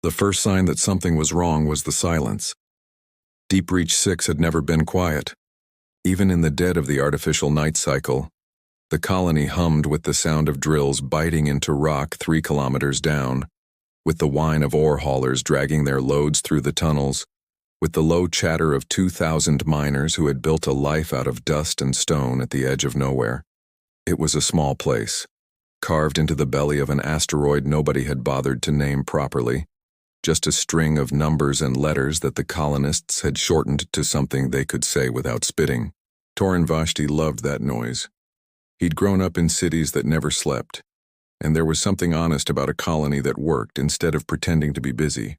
The first sign that something was wrong was the silence. Deep Reach 6 had never been quiet. Even in the dead of the artificial night cycle, the colony hummed with the sound of drills biting into rock 3 kilometers down, with the whine of ore haulers dragging their loads through the tunnels, with the low chatter of 2,000 miners who had built a life out of dust and stone at the edge of nowhere. It was a small place, carved into the belly of an asteroid nobody had bothered to name properly, just a string of numbers and letters that the colonists had shortened to something they could say without spitting. Torin Vashti loved that noise. He'd grown up in cities that never slept, and there was something honest about a colony that worked instead of pretending to be busy.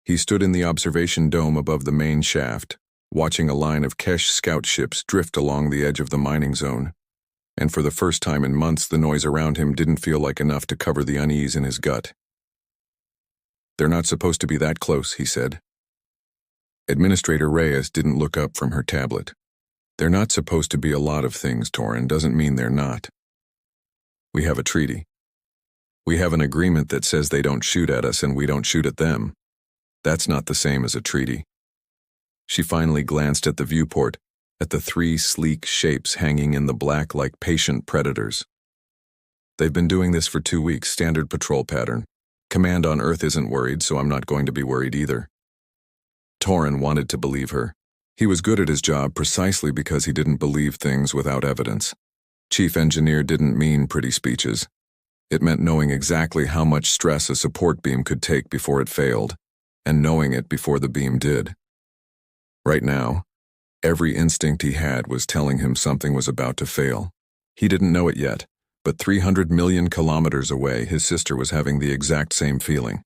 He stood in the observation dome above the main shaft, watching a line of Kesh scout ships drift along the edge of the mining zone, and for the first time in months the noise around him didn't feel like enough to cover the unease in his gut. "They're not supposed to be that close," he said. Administrator Reyes didn't look up from her tablet. "They're not supposed to be a lot of things, Torin, doesn't mean they're not. We have a treaty. We have an agreement that says they don't shoot at us and we don't shoot at them. That's not the same as a treaty." She finally glanced at the viewport, at the 3 sleek shapes hanging in the black like patient predators. "They've been doing this for 2 weeks, standard patrol pattern. Command on Earth isn't worried, so I'm not going to be worried either." Torin wanted to believe her. He was good at his job precisely because he didn't believe things without evidence. Chief engineer didn't mean pretty speeches. It meant knowing exactly how much stress a support beam could take before it failed, and knowing it before the beam did. Right now, every instinct he had was telling him something was about to fail. He didn't know it yet, but 300 million kilometers away, his sister was having the exact same feeling.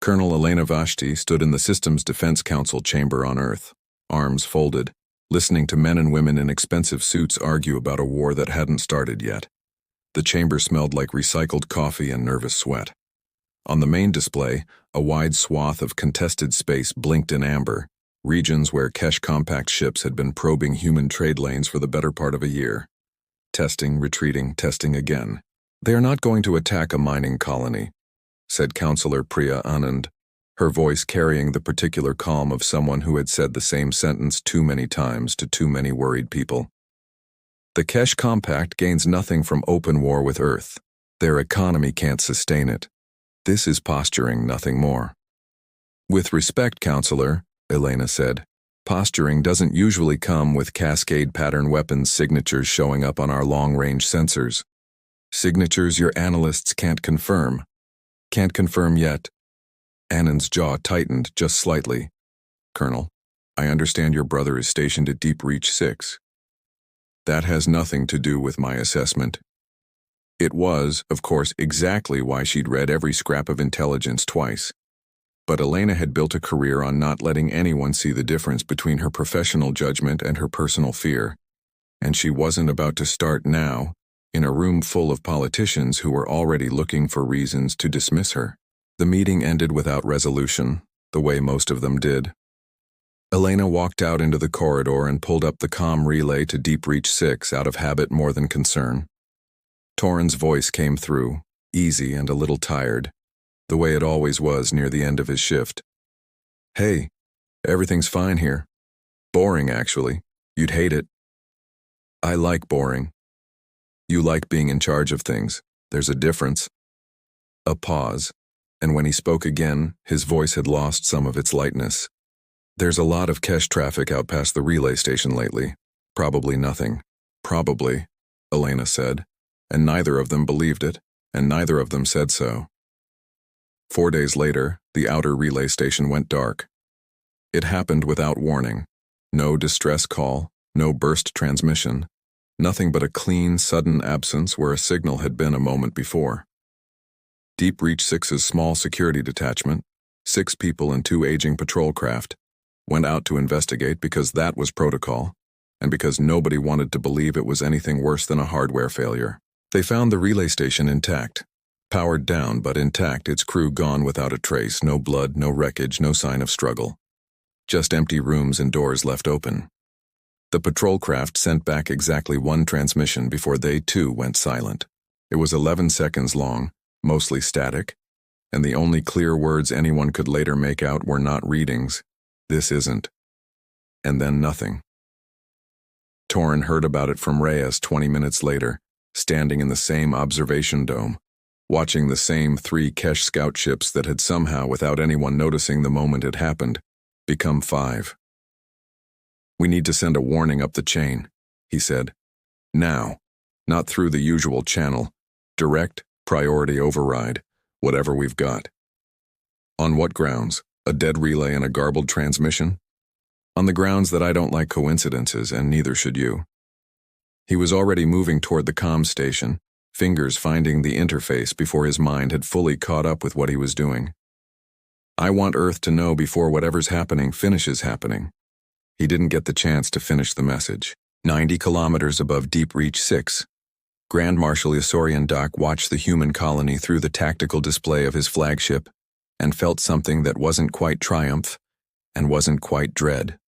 Colonel Elena Vashti stood in the Systems Defense Council chamber on Earth, arms folded, listening to men and women in expensive suits argue about a war that hadn't started yet. The chamber smelled like recycled coffee and nervous sweat. On the main display, a wide swath of contested space blinked in amber, regions where Kesh compact ships had been probing human trade lanes for the better part of a year. Testing, retreating, testing again. "They are not going to attack a mining colony," said Counselor Priya Anand, her voice carrying the particular calm of someone who had said the same sentence too many times to too many worried people. "The Kesh Compact gains nothing from open war with Earth. Their economy can't sustain it. This is posturing, nothing more." "With respect, Counselor," Elena said, "posturing doesn't usually come with cascade pattern weapons signatures showing up on our long-range sensors. Signatures your analysts can't confirm. Can't confirm yet." Annan's jaw tightened just slightly. "Colonel, I understand your brother is stationed at Deep Reach 6. That has nothing to do with my assessment." It was, of course, exactly why she'd read every scrap of intelligence twice. But Elena had built a career on not letting anyone see the difference between her professional judgment and her personal fear. And she wasn't about to start now, in a room full of politicians who were already looking for reasons to dismiss her. The meeting ended without resolution, the way most of them did. Elena walked out into the corridor and pulled up the comm relay to Deep Reach 6 out of habit more than concern. Torin's voice came through, easy and a little tired, the way it always was near the end of his shift. "Hey, everything's fine here. Boring, actually. You'd hate it." "I like boring. You like being in charge of things. There's a difference." A pause, and when he spoke again, his voice had lost some of its lightness. "There's a lot of Kesh traffic out past the relay station lately. Probably nothing." "Probably," Elena said, and neither of them believed it, and neither of them said so. 4 days later, the outer relay station went dark. It happened without warning. No distress call, no burst transmission, nothing but a clean, sudden absence where a signal had been a moment before. Deep Reach 6's small security detachment, 6 people and 2 aging patrol craft, went out to investigate because that was protocol, and because nobody wanted to believe it was anything worse than a hardware failure. They found the relay station intact. Powered down, but intact, its crew gone without a trace, no blood, no wreckage, no sign of struggle. Just empty rooms and doors left open. The patrol craft sent back exactly 1 transmission before they too went silent. It was 11 seconds long, mostly static, and the only clear words anyone could later make out were not readings. This isn't. And then nothing. Torin heard about it from Reyes 20 minutes later, standing in the same observation dome, watching the same 3 Kesh scout ships that had somehow, without anyone noticing the moment it happened, become 5. "We need to send a warning up the chain," he said. "Now. Not through the usual channel. Direct, priority override, whatever we've got." "On what grounds? A dead relay and a garbled transmission?" "On the grounds that I don't like coincidences, and neither should you." He was already moving toward the comm station, fingers finding the interface before his mind had fully caught up with what he was doing. "I want Earth to know before whatever's happening finishes happening." He didn't get the chance to finish the message. 90 kilometers above Deep Reach 6, Grand Marshal Isorian Doc watched the human colony through the tactical display of his flagship and felt something that wasn't quite triumph and wasn't quite dread.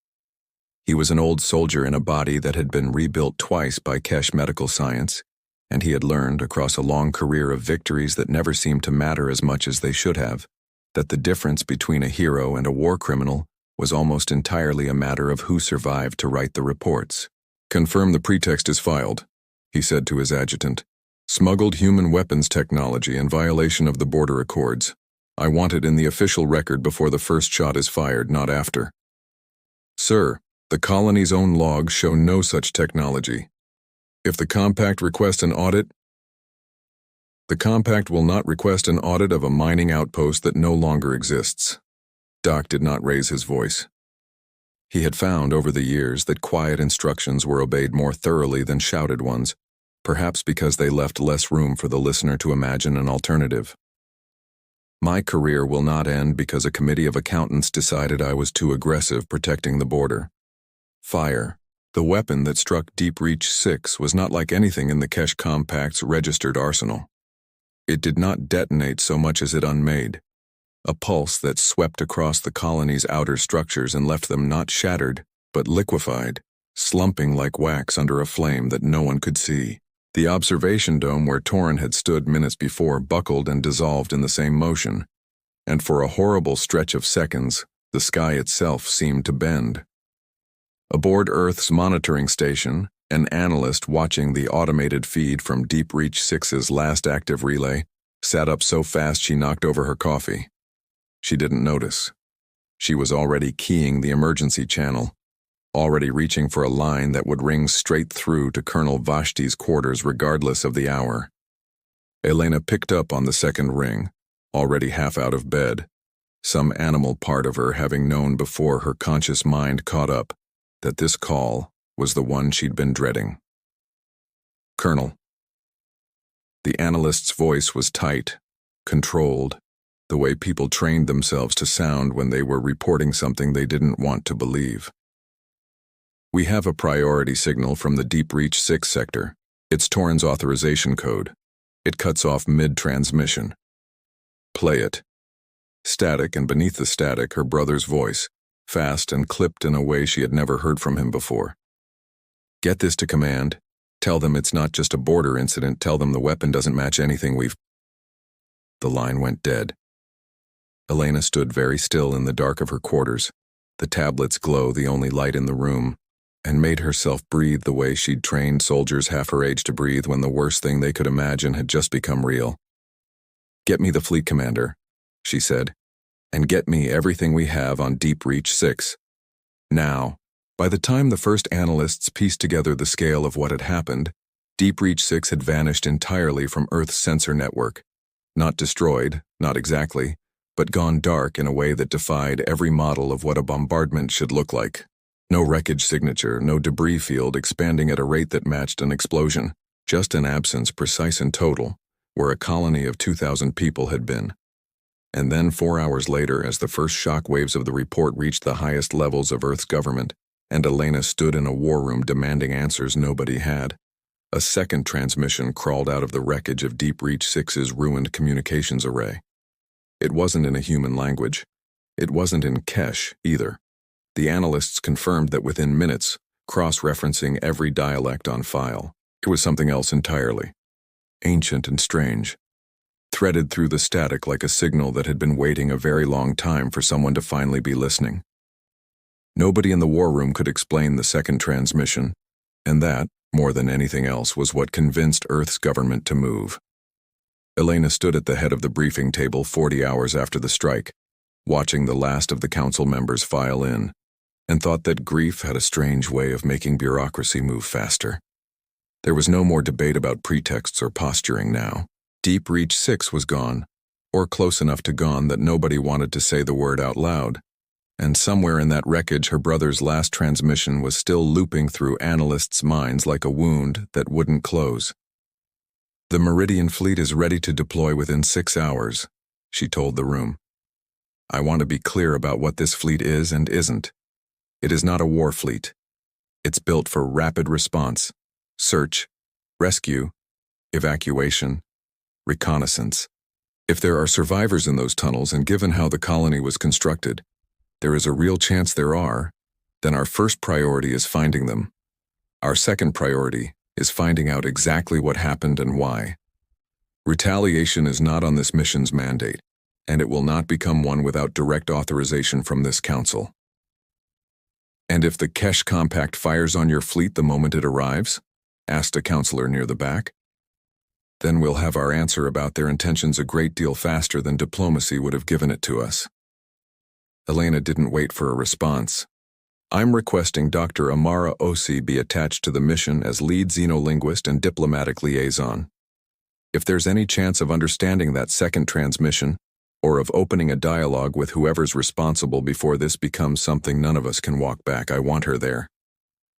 He was an old soldier in a body that had been rebuilt twice by Kesh medical science, and he had learned, across a long career of victories that never seemed to matter as much as they should have, that the difference between a hero and a war criminal was almost entirely a matter of who survived to write the reports. "Confirm the pretext is filed," he said to his adjutant. "Smuggled human weapons technology in violation of the border accords. I want it in the official record before the first shot is fired, not after." "Sir, the colony's own logs show no such technology. If the compact requests an audit, the compact will not request an audit of a mining outpost that no longer exists." Doc did not raise his voice. He had found over the years that quiet instructions were obeyed more thoroughly than shouted ones, perhaps because they left less room for the listener to imagine an alternative. "My career will not end because a committee of accountants decided I was too aggressive protecting the border. Fire. The weapon that struck Deep Reach 6 was not like anything in the Kesh Compact's registered arsenal. It did not detonate so much as it unmade. A pulse that swept across the colony's outer structures and left them not shattered, but liquefied, slumping like wax under a flame that no one could see. The observation dome where Torin had stood minutes before buckled and dissolved in the same motion, and for a horrible stretch of seconds, the sky itself seemed to bend. Aboard Earth's monitoring station, an analyst watching the automated feed from Deep Reach 6's last active relay sat up so fast she knocked over her coffee. She didn't notice. She was already keying the emergency channel, already reaching for a line that would ring straight through to Colonel Vashti's quarters regardless of the hour. Elena picked up on the second ring, already half out of bed, some animal part of her having known before her conscious mind caught up that this call was the one she'd been dreading. "Colonel." The analyst's voice was tight, controlled, the way people trained themselves to sound when they were reporting something they didn't want to believe. "We have a priority signal from the Deep Reach 6 sector. It's Torin's authorization code. It cuts off mid-transmission." "Play it." Static, and beneath the static, her brother's voice, fast and clipped in a way she had never heard from him before. "Get this to command. Tell them it's not just a border incident. Tell them the weapon doesn't match anything we've..." The line went dead. Elena stood very still in the dark of her quarters, the tablet's glow the only light in the room, and made herself breathe the way she'd trained soldiers half her age to breathe when the worst thing they could imagine had just become real. "Get me the fleet commander," she said, "and get me everything we have on Deep Reach 6. Now." By the time the first analysts pieced together the scale of what had happened, Deep Reach 6 had vanished entirely from Earth's sensor network. Not destroyed, not exactly, but gone dark in a way that defied every model of what a bombardment should look like. No wreckage signature, no debris field expanding at a rate that matched an explosion, just an absence precise and total, where a colony of 2,000 people had been. And then 4 hours later, as the first shock waves of the report reached the highest levels of Earth's government, and Elena stood in a war room demanding answers nobody had, a second transmission crawled out of the wreckage of Deep Reach 6's ruined communications array. It wasn't in a human language. It wasn't in Kesh, either. The analysts confirmed that within minutes, cross-referencing every dialect on file. It was something else entirely. Ancient and strange. threaded through the static like a signal that had been waiting a very long time for someone to finally be listening. Nobody in the war room could explain the second transmission, and that, more than anything else, was what convinced Earth's government to move. Elena stood at the head of the briefing table 40 hours after the strike, watching the last of the council members file in, and thought that grief had a strange way of making bureaucracy move faster. There was no more debate about pretexts or posturing now. Deep Reach 6 was gone, or close enough to gone that nobody wanted to say the word out loud, and somewhere in that wreckage her brother's last transmission was still looping through analysts' minds like a wound that wouldn't close. "The Meridian fleet is ready to deploy within 6 hours," she told the room. "I want to be clear about what this fleet is and isn't. It is not a war fleet. It's built for rapid response, search, rescue, evacuation, reconnaissance. If there are survivors in those tunnels, and given how the colony was constructed, there is a real chance there are, then our first priority is finding them. Our second priority is finding out exactly what happened and why. Retaliation is not on this mission's mandate, and it will not become one without direct authorization from this council." "And if the Kesh Compact fires on your fleet the moment it arrives?" asked a counselor near the back. "Then we'll have our answer about their intentions a great deal faster than diplomacy would have given it to us." Elena didn't wait for a response. "I'm requesting Dr. Amara Osi be attached to the mission as lead xenolinguist and diplomatic liaison. If there's any chance of understanding that second transmission, or of opening a dialogue with whoever's responsible before this becomes something none of us can walk back, I want her there."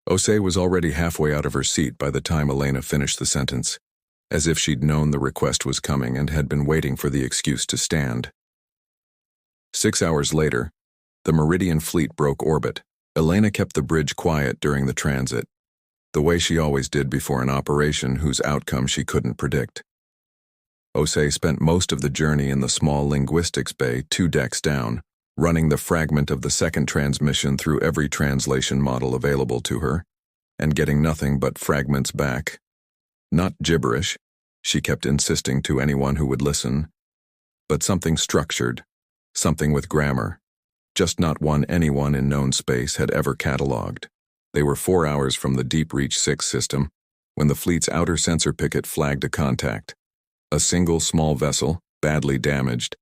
Osei was already halfway out of her seat by the time Elena finished the sentence, as if she'd known the request was coming and had been waiting for the excuse to stand. 6 hours later, the Meridian fleet broke orbit. Elena kept the bridge quiet during the transit, the way she always did before an operation whose outcome she couldn't predict. Osei spent most of the journey in the small linguistics bay 2 decks down, running the fragment of the second transmission through every translation model available to her, and getting nothing but fragments back. Not gibberish, she kept insisting to anyone who would listen, but something structured, something with grammar, just not one anyone in known space had ever catalogued. They were 4 hours from the Deep Reach 6 system when the fleet's outer sensor picket flagged a contact. A single small vessel, badly damaged,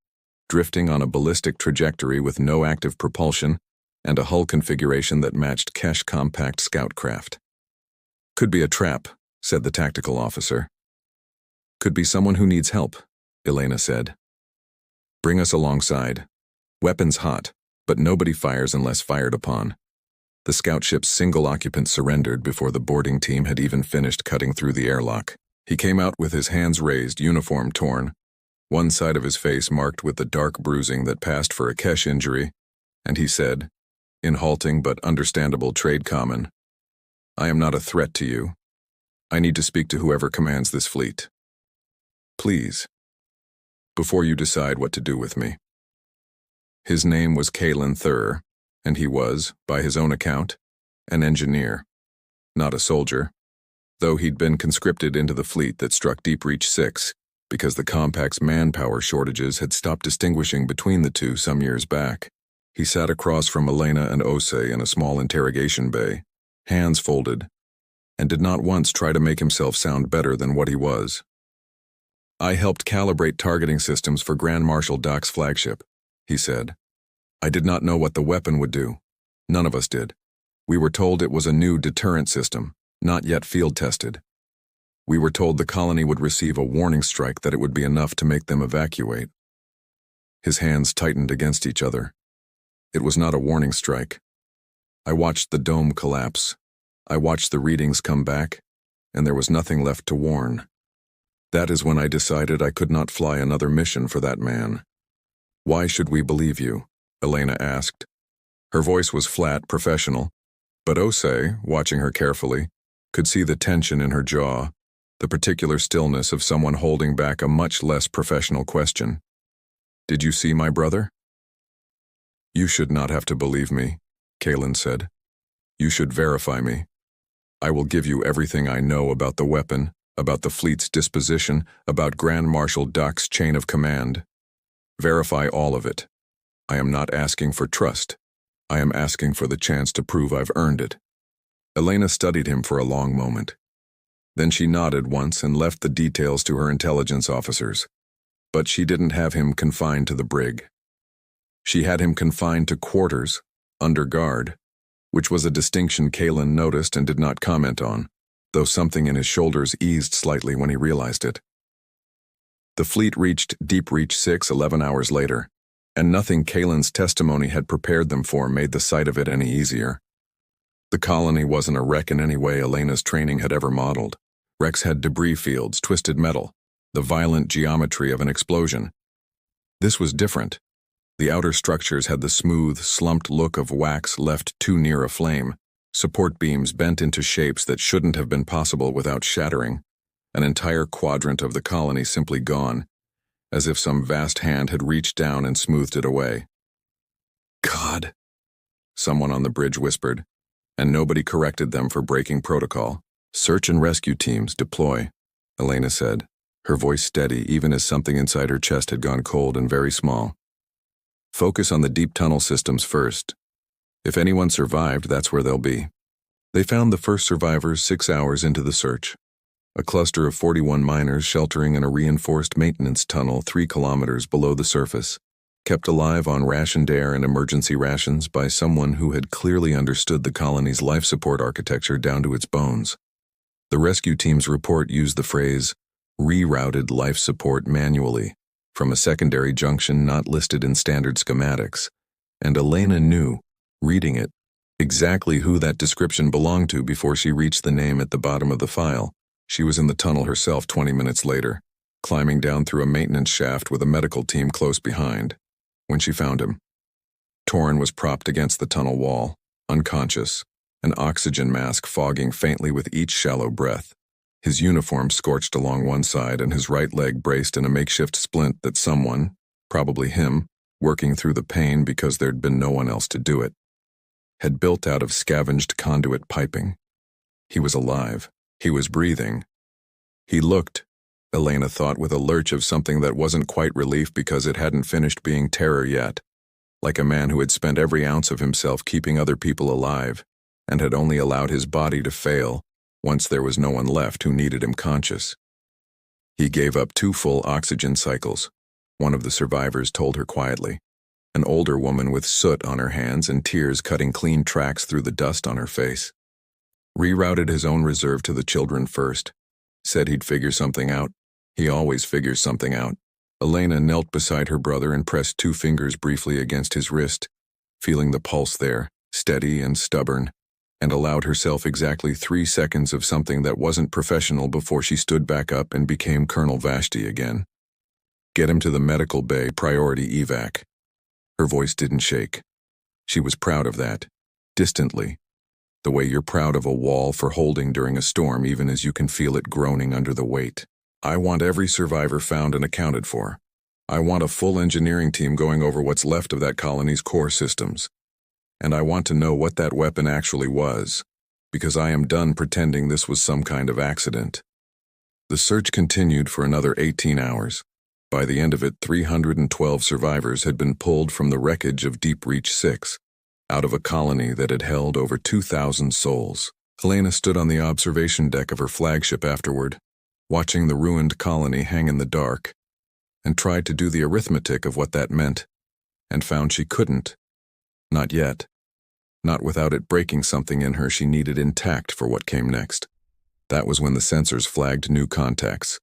drifting on a ballistic trajectory with no active propulsion and a hull configuration that matched Kesh Compact scout craft. "Could be a trap," said the tactical officer. "Could be someone who needs help," Elena said. "Bring us alongside. Weapons hot, but nobody fires unless fired upon." The scout ship's single occupant surrendered before the boarding team had even finished cutting through the airlock. He came out with his hands raised, uniform torn, one side of his face marked with the dark bruising that passed for a Kesh injury, and he said, in halting but understandable trade common, "I am not a threat to you. I need to speak to whoever commands this fleet. Please, before you decide what to do with me." His name was Kalen Thur, and he was, by his own account, an engineer, not a soldier, though he'd been conscripted into the fleet that struck Deep Reach 6 because the Compact's manpower shortages had stopped distinguishing between the two some years back. He sat across from Elena and Osei in a small interrogation bay, hands folded, and did not once try to make himself sound better than what he was. "I helped calibrate targeting systems for Grand Marshal Doc's flagship," he said. "I did not know what the weapon would do. None of us did. We were told it was a new deterrent system, not yet field-tested. We were told the colony would receive a warning strike that it would be enough to make them evacuate." His hands tightened against each other. "It was not a warning strike. I watched the dome collapse. I watched the readings come back, and there was nothing left to warn. That is when I decided I could not fly another mission for that man." "Why should we believe you?" Elena asked. Her voice was flat, professional, but Osei, watching her carefully, could see the tension in her jaw, the particular stillness of someone holding back a much less professional question. "Did you see my brother?" "You should not have to believe me," Kalen said. "You should verify me. I will give you everything I know about the weapon about the fleet's disposition, about Grand Marshal Duck's chain of command. Verify all of it. I am not asking for trust. I am asking for the chance to prove I've earned it." Elena studied him for a long moment. Then she nodded once and left the details to her intelligence officers. But she didn't have him confined to the brig. She had him confined to quarters, under guard, which was a distinction Kalen noticed and did not comment on, though something in his shoulders eased slightly when he realized it. The fleet reached Deep Reach 6 11 hours later, and nothing Kalen's testimony had prepared them for made the sight of it any easier. The colony wasn't a wreck in any way Elena's training had ever modeled. Wrecks had debris fields, twisted metal, the violent geometry of an explosion. This was different. The outer structures had the smooth, slumped look of wax left too near a flame, support beams bent into shapes that shouldn't have been possible without shattering, an entire quadrant of the colony simply gone, as if some vast hand had reached down and smoothed it away. "God," someone on the bridge whispered, and nobody corrected them for breaking protocol. "Search and rescue teams, deploy," Elena said, her voice steady even as something inside her chest had gone cold and very small. "Focus on the deep tunnel systems first. If anyone survived, that's where they'll be." They found the first survivors 6 hours into the search. A cluster of 41 miners sheltering in a reinforced maintenance tunnel 3 kilometers below the surface, kept alive on rationed air and emergency rations by someone who had clearly understood the colony's life support architecture down to its bones. The rescue team's report used the phrase, "rerouted life support manually," from a secondary junction not listed in standard schematics, and Elena knew, reading it, exactly who that description belonged to before she reached the name at the bottom of the file. She was in the tunnel herself 20 minutes later, climbing down through a maintenance shaft with a medical team close behind, when she found him. Torrin was propped against the tunnel wall, unconscious, an oxygen mask fogging faintly with each shallow breath. His uniform scorched along one side and his right leg braced in a makeshift splint that someone, probably him, working through the pain because there'd been no one else to do it, had built out of scavenged conduit piping. He was alive. He was breathing. He looked, Elena thought with a lurch of something that wasn't quite relief because it hadn't finished being terror yet, like a man who had spent every ounce of himself keeping other people alive and had only allowed his body to fail once there was no one left who needed him conscious. He gave up 2 full oxygen cycles, one of the survivors told her quietly, an older woman with soot on her hands and tears cutting clean tracks through the dust on her face. Rerouted his own reserve to the children first, said he'd figure something out. He always figures something out. Elena knelt beside her brother and pressed 2 fingers briefly against his wrist, feeling the pulse there, steady and stubborn, and allowed herself exactly 3 seconds of something that wasn't professional before she stood back up and became Colonel Vashti again. "Get him to the medical bay, priority evac." Her voice didn't shake. She was proud of that, distantly, the way you're proud of a wall for holding during a storm even as you can feel it groaning under the weight. "I want every survivor found and accounted for. I want a full engineering team going over what's left of that colony's core systems. And I want to know what that weapon actually was, because I am done pretending this was some kind of accident." The search continued for another 18 hours. By the end of it, 312 survivors had been pulled from the wreckage of Deep Reach 6, out of a colony that had held over 2,000 souls. Helena stood on the observation deck of her flagship afterward, watching the ruined colony hang in the dark, and tried to do the arithmetic of what that meant, and found she couldn't. Not yet. Not without it breaking something in her she needed intact for what came next. That was when the sensors flagged new contacts.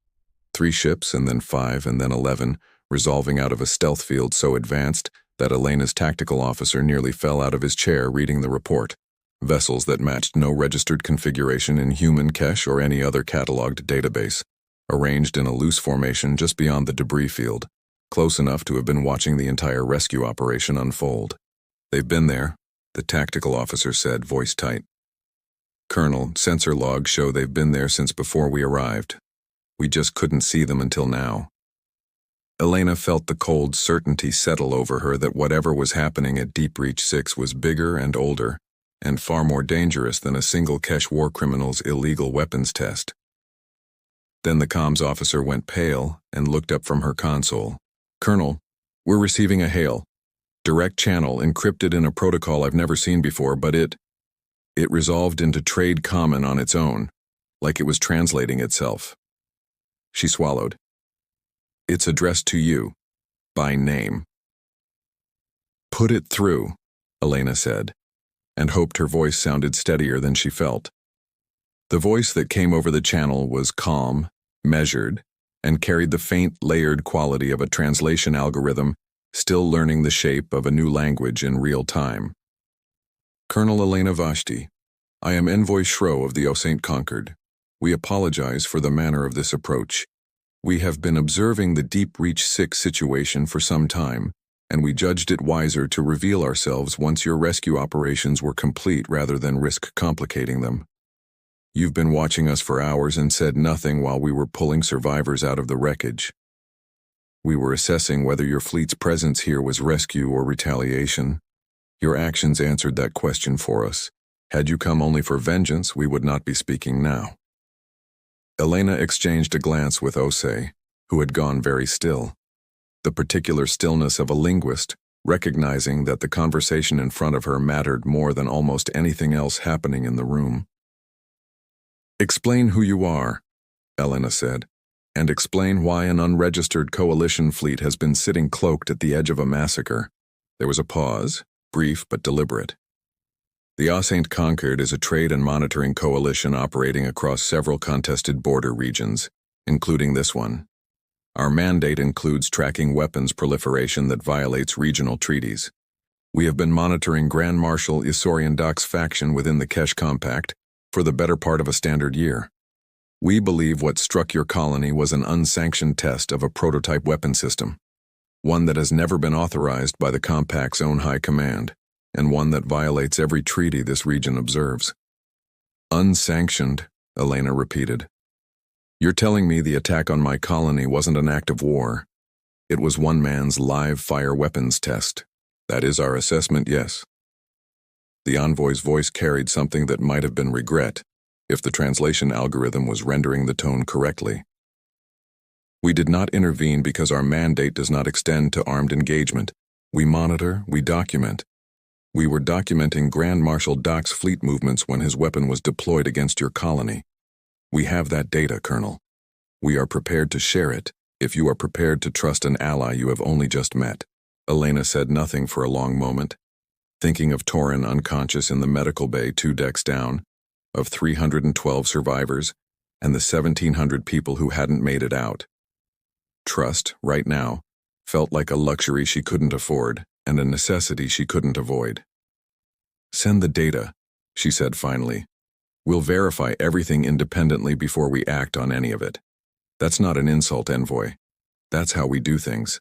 3 ships and then 5 and then 11, resolving out of a stealth field so advanced that Elena's tactical officer nearly fell out of his chair reading the report. Vessels that matched no registered configuration in human cache or any other cataloged database, arranged in a loose formation just beyond the debris field, close enough to have been watching the entire rescue operation unfold. "They've been there," the tactical officer said, voice tight. "Colonel, sensor logs show they've been there since before we arrived. We just couldn't see them until now." Elena felt the cold certainty settle over her that whatever was happening at Deep Reach 6 was bigger and older, and far more dangerous than a single cache war criminal's illegal weapons test. Then the comms officer went pale and looked up from her console. "Colonel, we're receiving a hail. Direct channel, encrypted in a protocol I've never seen before, but it resolved into trade common on its own, like it was translating itself." She swallowed. "It's addressed to you, by name." "Put it through," Elena said, and hoped her voice sounded steadier than she felt. The voice that came over the channel was calm, measured, and carried the faint, layered quality of a translation algorithm still learning the shape of a new language in real time. "Colonel Elena Vashti, I am Envoy Shro of the St. Concord. We apologize for the manner of this approach. We have been observing the Deep Reach 6 situation for some time, and we judged it wiser to reveal ourselves once your rescue operations were complete rather than risk complicating them. You've been watching us for hours and said nothing while we were pulling survivors out of the wreckage. We were assessing whether your fleet's presence here was rescue or retaliation. Your actions answered that question for us. Had you come only for vengeance, we would not be speaking now." Elena exchanged a glance with Osei, who had gone very still. The particular stillness of a linguist, recognizing that the conversation in front of her mattered more than almost anything else happening in the room. "Explain who you are," Elena said, "and explain why an unregistered coalition fleet has been sitting cloaked at the edge of a massacre." There was a pause, brief but deliberate. The St. Concord is a trade and monitoring coalition operating across several contested border regions, including this one. Our mandate includes tracking weapons proliferation that violates regional treaties. We have been monitoring Grand Marshal Isorian Doc's faction within the Kesh Compact for the better part of a standard year. We believe what struck your colony was an unsanctioned test of a prototype weapon system, one that has never been authorized by the Compact's own high command, and one that violates every treaty this region observes. "Unsanctioned," Elena repeated. "You're telling me the attack on my colony wasn't an act of war. It was one man's live fire weapons test. That is our assessment, yes." The envoy's voice carried something that might have been regret, if the translation algorithm was rendering the tone correctly. "We did not intervene because our mandate does not extend to armed engagement. We monitor, we document. We were documenting Grand Marshal Doc's fleet movements when his weapon was deployed against your colony. We have that data, Colonel. We are prepared to share it, if you are prepared to trust an ally you have only just met." Elena said nothing for a long moment, thinking of Torin unconscious in the medical bay 2 decks down, of 312 survivors, and the 1,700 people who hadn't made it out. Trust, right now, felt like a luxury she couldn't afford, and a necessity she couldn't avoid. "Send the data," she said finally. "We'll verify everything independently before we act on any of it. That's not an insult, Envoy. That's how we do things."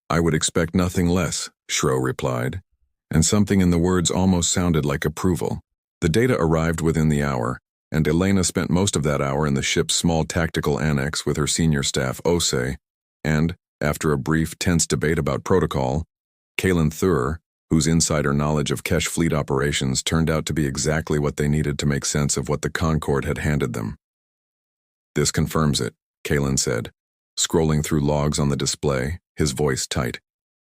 "I would expect nothing less," Shro replied, and something in the words almost sounded like approval. The data arrived within the hour, and Elena spent most of that hour in the ship's small tactical annex with her senior staff Osei, and, after a brief, tense debate about protocol, Kalen Thur, whose insider knowledge of Kesh fleet operations turned out to be exactly what they needed to make sense of what the Concord had handed them. "This confirms it," Kalen said, scrolling through logs on the display, his voice tight.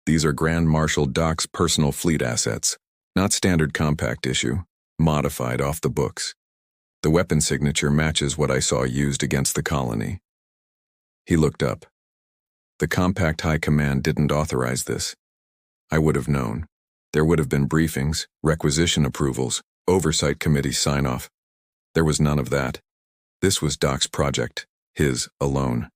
"These are Grand Marshal Doc's personal fleet assets, not standard compact issue, modified off the books. The weapon signature matches what I saw used against the colony." He looked up. "The Compact High Command didn't authorize this. I would have known. There would have been briefings, requisition approvals, oversight committee sign-off. There was none of that. This was Doc's project, his alone."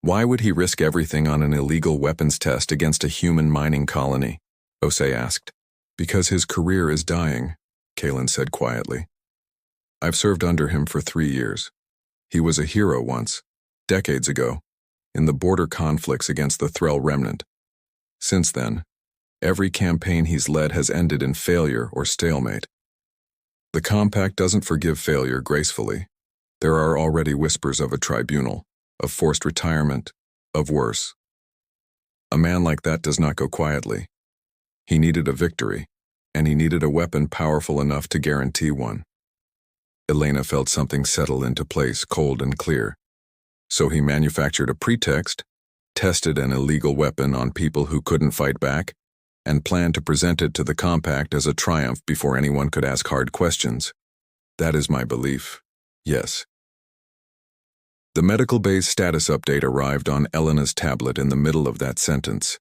"Why would he risk everything on an illegal weapons test against a human mining colony?" Osei asked. "Because his career is dying," Kalen said quietly. "I've served under him for 3 years. He was a hero once, decades ago, in the border conflicts against the Threll Remnant. Since then, every campaign he's led has ended in failure or stalemate. The Compact doesn't forgive failure gracefully. There are already whispers of a tribunal, of forced retirement, of worse. A man like that does not go quietly. He needed a victory, and he needed a weapon powerful enough to guarantee one. Elena felt something settle into place, cold and clear. So he manufactured a pretext, tested an illegal weapon on people who couldn't fight back, and planned to present it to the Compact as a triumph before anyone could ask hard questions. That is my belief. Yes. The medical bay's status update arrived on Elena's tablet in the middle of that sentence.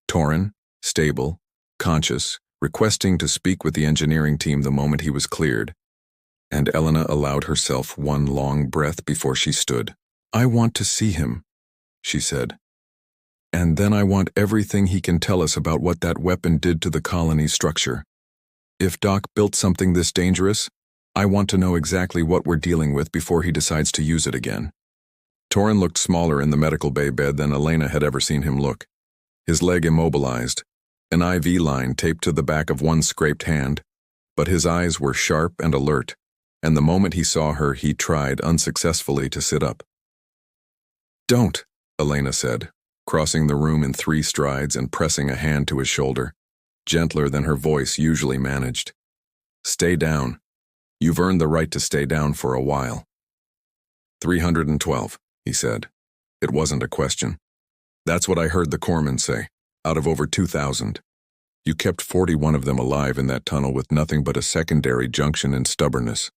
Torin, stable, conscious, requesting to speak with the engineering team the moment he was cleared. And Elena allowed herself one long breath before she stood. "I want to see him," she said. "And then I want everything he can tell us about what that weapon did to the colony's structure. If Doc built something this dangerous, I want to know exactly what we're dealing with before he decides to use it again." Torin looked smaller in the medical bay bed than Elena had ever seen him look. His leg immobilized, an IV line taped to the back of one scraped hand, but his eyes were sharp and alert, and the moment he saw her, he tried unsuccessfully to sit up. "Don't," Elena said, crossing the room in 3 strides and pressing a hand to his shoulder, gentler than her voice usually managed. "Stay down. You've earned the right to stay down for a while." 312, he said. It wasn't a question. "That's what I heard the corpsmen say, out of over 2,000. You kept 41 of them alive in that tunnel with nothing but a secondary junction in stubbornness."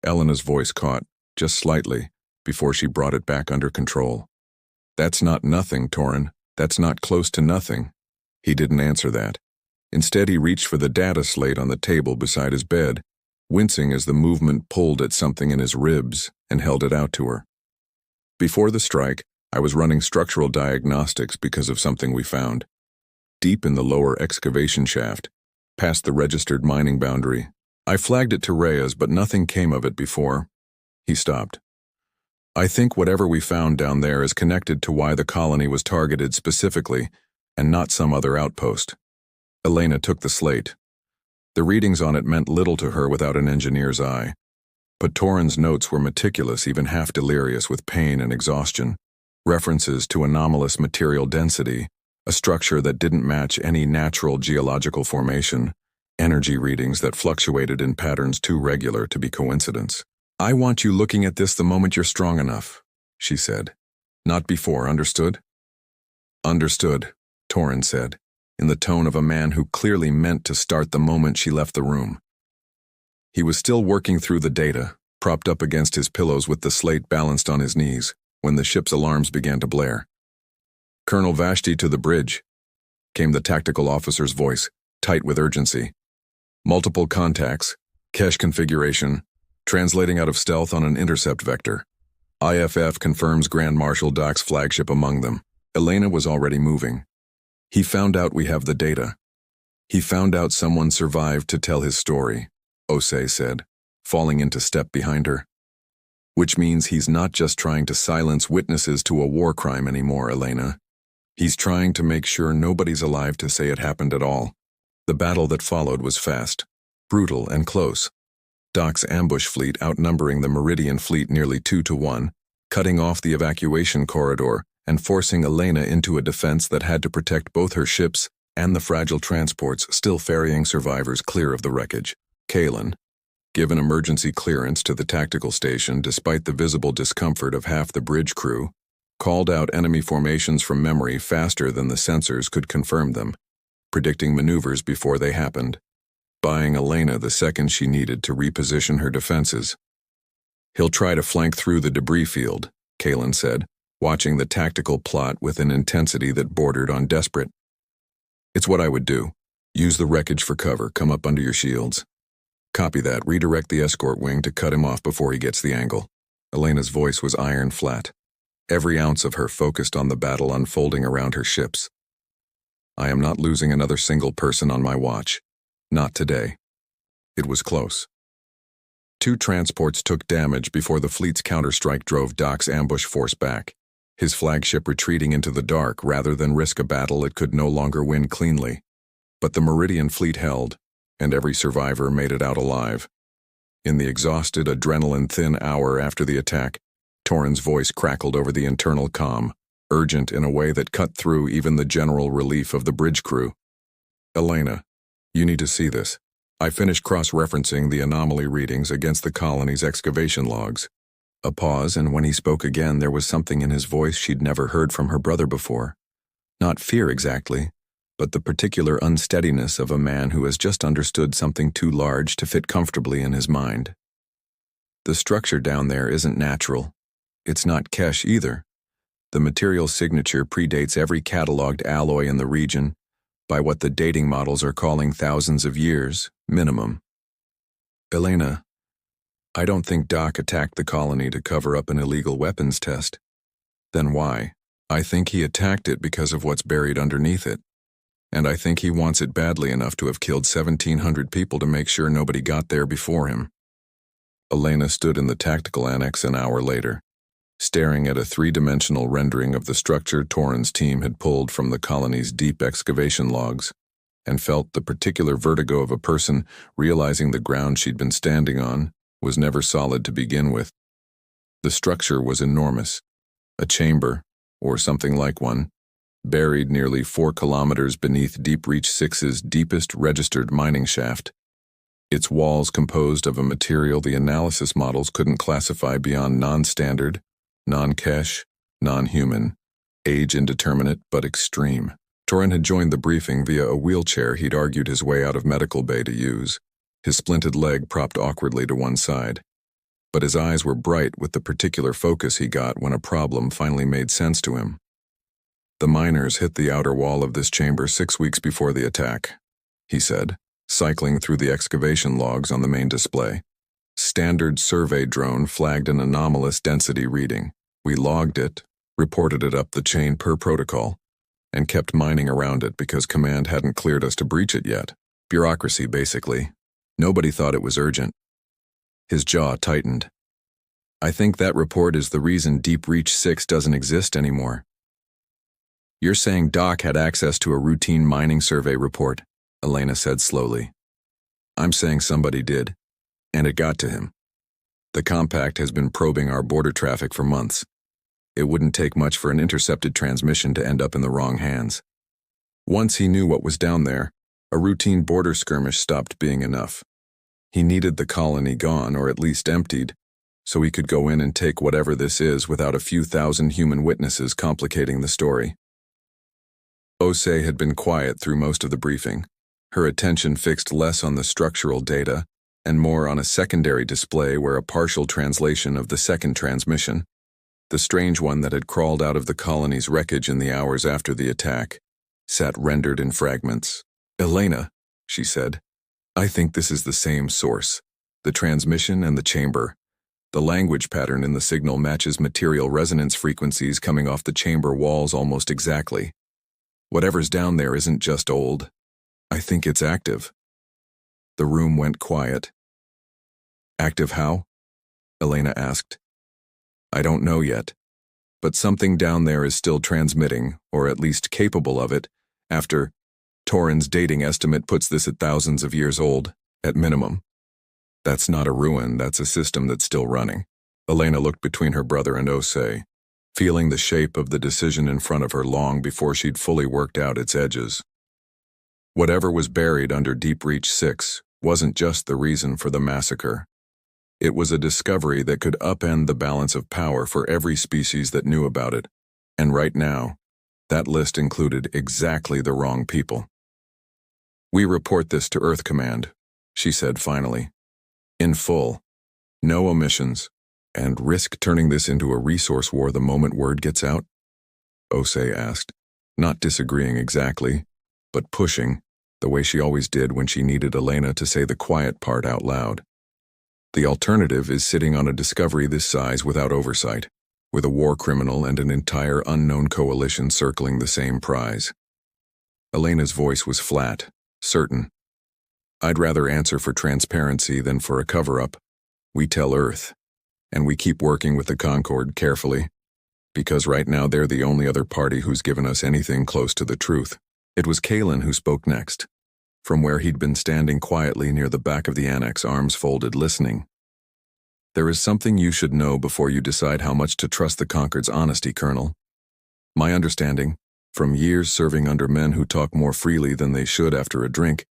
Elena's voice caught, just slightly, before she brought it back under control. "That's not nothing, Torin. That's not close to nothing." He didn't answer that. Instead, he reached for the data slate on the table beside his bed, wincing as the movement pulled at something in his ribs and held it out to her. "Before the strike, I was running structural diagnostics because of something we found. Deep in the lower excavation shaft, past the registered mining boundary. I flagged it to Reyes, but nothing came of it before." He stopped. "I think whatever we found down there is connected to why the colony was targeted specifically, and not some other outpost." Elena took the slate. The readings on it meant little to her without an engineer's eye. But Torin's notes were meticulous, even half delirious with pain and exhaustion. References to anomalous material density, a structure that didn't match any natural geological formation, energy readings that fluctuated in patterns too regular to be coincidence. "I want you looking at this the moment you're strong enough," she said. "Not before, understood?" "Understood," Torin said, in the tone of a man who clearly meant to start the moment she left the room. He was still working through the data, propped up against his pillows with the slate balanced on his knees, when the ship's alarms began to blare. "Colonel Vashti to the bridge," came the tactical officer's voice, tight with urgency. "Multiple contacts, cache configuration, translating out of stealth on an intercept vector. IFF confirms Grand Marshal Doc's flagship among them." Elena was already moving. "He found out we have the data. He found out someone survived to tell his story," Osei said, falling into step behind her. "Which means he's not just trying to silence witnesses to a war crime anymore, Elena. He's trying to make sure nobody's alive to say it happened at all." The battle that followed was fast, brutal, and close. Doc's ambush fleet outnumbering the Meridian fleet nearly 2-1, cutting off the evacuation corridor and forcing Elena into a defense that had to protect both her ships and the fragile transports still ferrying survivors clear of the wreckage. Kalen, given emergency clearance to the tactical station despite the visible discomfort of half the bridge crew, called out enemy formations from memory faster than the sensors could confirm them, predicting maneuvers before they happened, buying Elena the second she needed to reposition her defenses. "He'll try to flank through the debris field," Kalen said, watching the tactical plot with an intensity that bordered on desperate. "It's what I would do. Use the wreckage for cover, come up under your shields." "Copy that, redirect the escort wing to cut him off before he gets the angle." Elena's voice was iron flat, every ounce of her focused on the battle unfolding around her ships. "I am not losing another single person on my watch. Not today." It was close. 2 transports took damage before the fleet's counterstrike drove Doc's ambush force back, his flagship retreating into the dark rather than risk a battle it could no longer win cleanly. But the Meridian fleet held, and every survivor made it out alive. In the exhausted, adrenaline-thin hour after the attack, Torin's voice crackled over the internal comm, urgent in a way that cut through even the general relief of the bridge crew. "Elena, you need to see this. I finished cross-referencing the anomaly readings against the colony's excavation logs. A pause, and when he spoke again, there was something in his voice she'd never heard from her brother before. Not fear exactly, but the particular unsteadiness of a man who has just understood something too large to fit comfortably in his mind. The structure down there isn't natural. It's not Kesh either. The material signature predates every cataloged alloy in the region by what the dating models are calling thousands of years, minimum. Elena, I don't think Doc attacked the colony to cover up an illegal weapons test. Then why? I think he attacked it because of what's buried underneath it. And I think he wants it badly enough to have killed 1,700 people to make sure nobody got there before him. Elena stood in the tactical annex an hour later, staring at a three-dimensional rendering of the structure Torrens' team had pulled from the colony's deep excavation logs, and felt the particular vertigo of a person realizing the ground she'd been standing on was never solid to begin with. The structure was enormous, a chamber, or something like one, buried nearly 4 kilometers beneath Deep Reach 6's deepest registered mining shaft. Its walls composed of a material the analysis models couldn't classify beyond non-standard, non-Kesh, non-human, age indeterminate but extreme. Torren had joined the briefing via a wheelchair he'd argued his way out of medical bay to use, his splinted leg propped awkwardly to one side. But his eyes were bright with the particular focus he got when a problem finally made sense to him. The miners hit the outer wall of this chamber 6 weeks before the attack, he said, cycling through the excavation logs on the main display. Standard survey drone flagged an anomalous density reading. We logged it, reported it up the chain per protocol, and kept mining around it because command hadn't cleared us to breach it yet. Bureaucracy, basically. Nobody thought it was urgent. His jaw tightened. I think that report is the reason Deep Reach 6 doesn't exist anymore. You're saying Doc had access to a routine mining survey report, Elena said slowly. I'm saying somebody did, and it got to him. The compact has been probing our border traffic for months. It wouldn't take much for an intercepted transmission to end up in the wrong hands. Once he knew what was down there, a routine border skirmish stopped being enough. He needed the colony gone, or at least emptied, so he could go in and take whatever this is without a few thousand human witnesses complicating the story. Osei had been quiet through most of the briefing, her attention fixed less on the structural data and more on a secondary display where a partial translation of the second transmission, the strange one that had crawled out of the colony's wreckage in the hours after the attack, sat rendered in fragments. Elena, she said, I think this is the same source. The transmission and the chamber. The language pattern in the signal matches material resonance frequencies coming off the chamber walls almost exactly. Whatever's down there isn't just old. I think it's active. The room went quiet. Active how? Elena asked. I don't know yet, but something down there is still transmitting, or at least capable of it, after Torren's dating estimate puts this at thousands of years old, at minimum. That's not a ruin, that's a system that's still running. Elena looked between her brother and Osei, feeling the shape of the decision in front of her long before she'd fully worked out its edges. Whatever was buried under Deep Reach 6 wasn't just the reason for the massacre. It was a discovery that could upend the balance of power for every species that knew about it, and right now, that list included exactly the wrong people. We report this to Earth Command, she said finally. In full. No omissions. And risk turning this into a resource war the moment word gets out? Osei asked, not disagreeing exactly, but pushing, the way she always did when she needed Elena to say the quiet part out loud. The alternative is sitting on a discovery this size without oversight, with a war criminal and an entire unknown coalition circling the same prize. Elena's voice was flat, certain. I'd rather answer for transparency than for a cover-up. We tell Earth, and we keep working with the Concord carefully, because right now they're the only other party who's given us anything close to the truth. It was Kalen who spoke next, from where he'd been standing quietly near the back of the annex, arms folded, listening. There is something you should know before you decide how much to trust the Concord's honesty, Colonel. My understanding, from years serving under men who talk more freely than they should after a drink,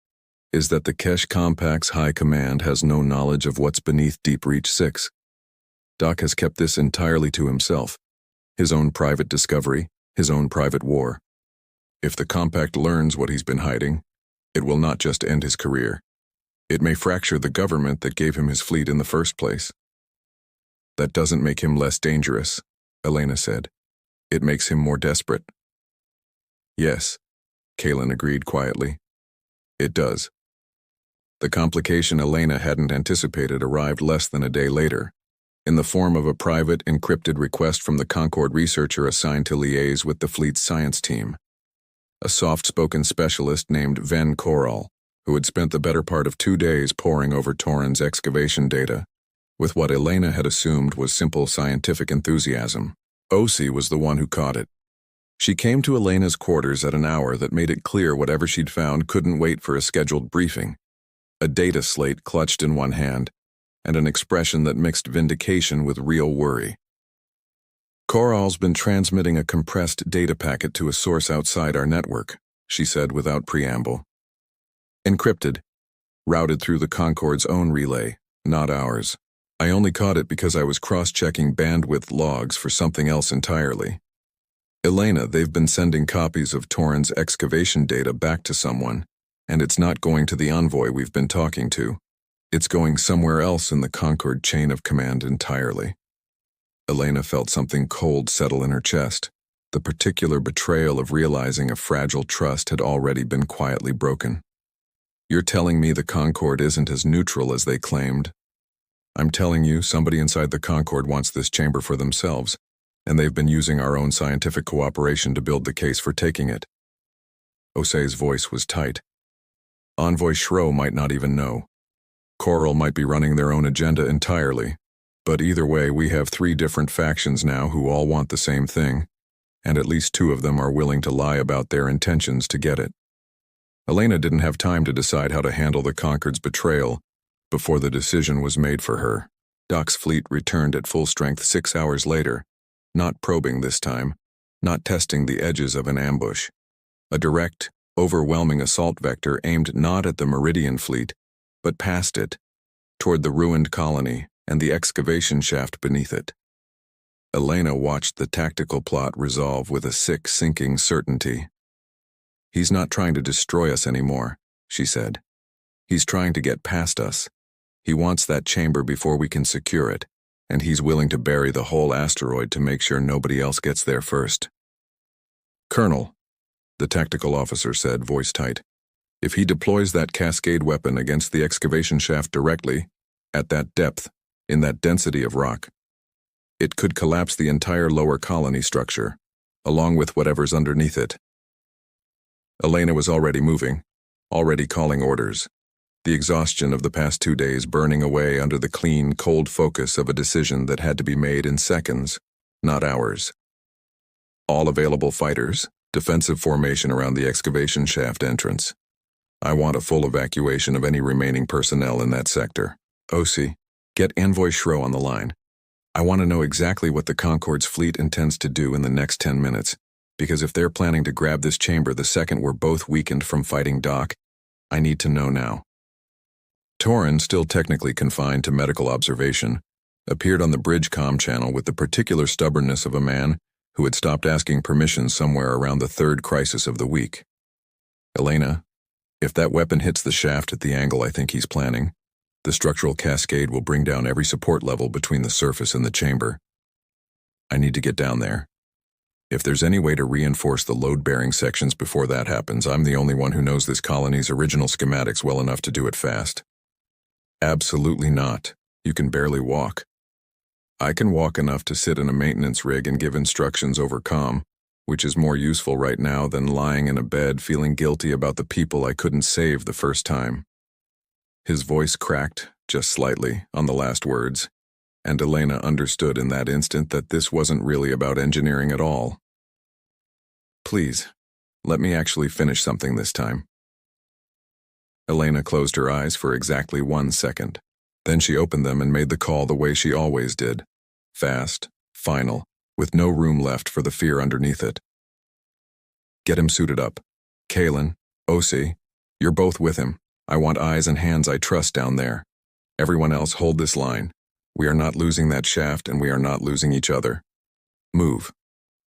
is that the Kesh Compact's High Command has no knowledge of what's beneath Deep Reach 6. Doc has kept this entirely to himself. His own private discovery, his own private war. If the Compact learns what he's been hiding, it will not just end his career. It may fracture the government that gave him his fleet in the first place. That doesn't make him less dangerous, Elena said. It makes him more desperate. Yes, Kalen agreed quietly. It does. The complication Elena hadn't anticipated arrived less than a day later, in the form of a private, encrypted request from the Concord researcher assigned to liaise with the fleet's science team. A soft-spoken specialist named Ven Koral, who had spent the better part of 2 days poring over Torin's excavation data, with what Elena had assumed was simple scientific enthusiasm. Osi was the one who caught it. She came to Elena's quarters at an hour that made it clear whatever she'd found couldn't wait for a scheduled briefing. A data slate clutched in one hand, and an expression that mixed vindication with real worry. Koral's been transmitting a compressed data packet to a source outside our network, she said without preamble. Encrypted, routed through the Concord's own relay, not ours. I only caught it because I was cross-checking bandwidth logs for something else entirely. Elena, they've been sending copies of Torin's excavation data back to someone, and it's not going to the envoy we've been talking to. It's going somewhere else in the Concord chain of command entirely. Elena felt something cold settle in her chest. The particular betrayal of realizing a fragile trust had already been quietly broken. You're telling me the Concord isn't as neutral as they claimed? I'm telling you, somebody inside the Concord wants this chamber for themselves, and they've been using our own scientific cooperation to build the case for taking it. Osei's voice was tight. Envoy Shro might not even know. Koral might be running their own agenda entirely, but either way we have 3 different factions now who all want the same thing, and at least 2 of them are willing to lie about their intentions to get it. Elena didn't have time to decide how to handle the Concord's betrayal before the decision was made for her. Doc's fleet returned at full strength 6 hours later, not probing this time, not testing the edges of an ambush. A direct, overwhelming assault vector aimed not at the Meridian fleet, but past it, toward the ruined colony and the excavation shaft beneath it. Elena watched the tactical plot resolve with a sick, sinking certainty. He's not trying to destroy us anymore, she said. He's trying to get past us. He wants that chamber before we can secure it, and he's willing to bury the whole asteroid to make sure nobody else gets there first. Colonel, the tactical officer said, voice tight, if he deploys that cascade weapon against the excavation shaft directly, at that depth, in that density of rock, it could collapse the entire lower colony structure, along with whatever's underneath it. Elena was already moving, already calling orders. The exhaustion of the past 2 days burning away under the clean, cold focus of a decision that had to be made in seconds, not hours. All available fighters, defensive formation around the excavation shaft entrance. I want a full evacuation of any remaining personnel in that sector. Osi, get Envoy Shro on the line. I want to know exactly what the Concord's fleet intends to do in the next 10 minutes, because if they're planning to grab this chamber the second we're both weakened from fighting Doc, I need to know now. Torin, still technically confined to medical observation, appeared on the bridge comm channel with the particular stubbornness of a man who had stopped asking permission somewhere around the 3rd crisis of the week. Elena, if that weapon hits the shaft at the angle I think he's planning, the structural cascade will bring down every support level between the surface and the chamber. I need to get down there. If there's any way to reinforce the load-bearing sections before that happens, I'm the only one who knows this colony's original schematics well enough to do it fast. Absolutely not. You can barely walk. I can walk enough to sit in a maintenance rig and give instructions over comm, which is more useful right now than lying in a bed feeling guilty about the people I couldn't save the first time. His voice cracked, just slightly, on the last words, and Elena understood in that instant that this wasn't really about engineering at all. Please, let me actually finish something this time. Elena closed her eyes for exactly 1 second. Then she opened them and made the call the way she always did. Fast, final, with no room left for the fear underneath it. Get him suited up. Kalen, Osi, you're both with him. I want eyes and hands I trust down there. Everyone else hold this line. We are not losing that shaft and we are not losing each other. Move."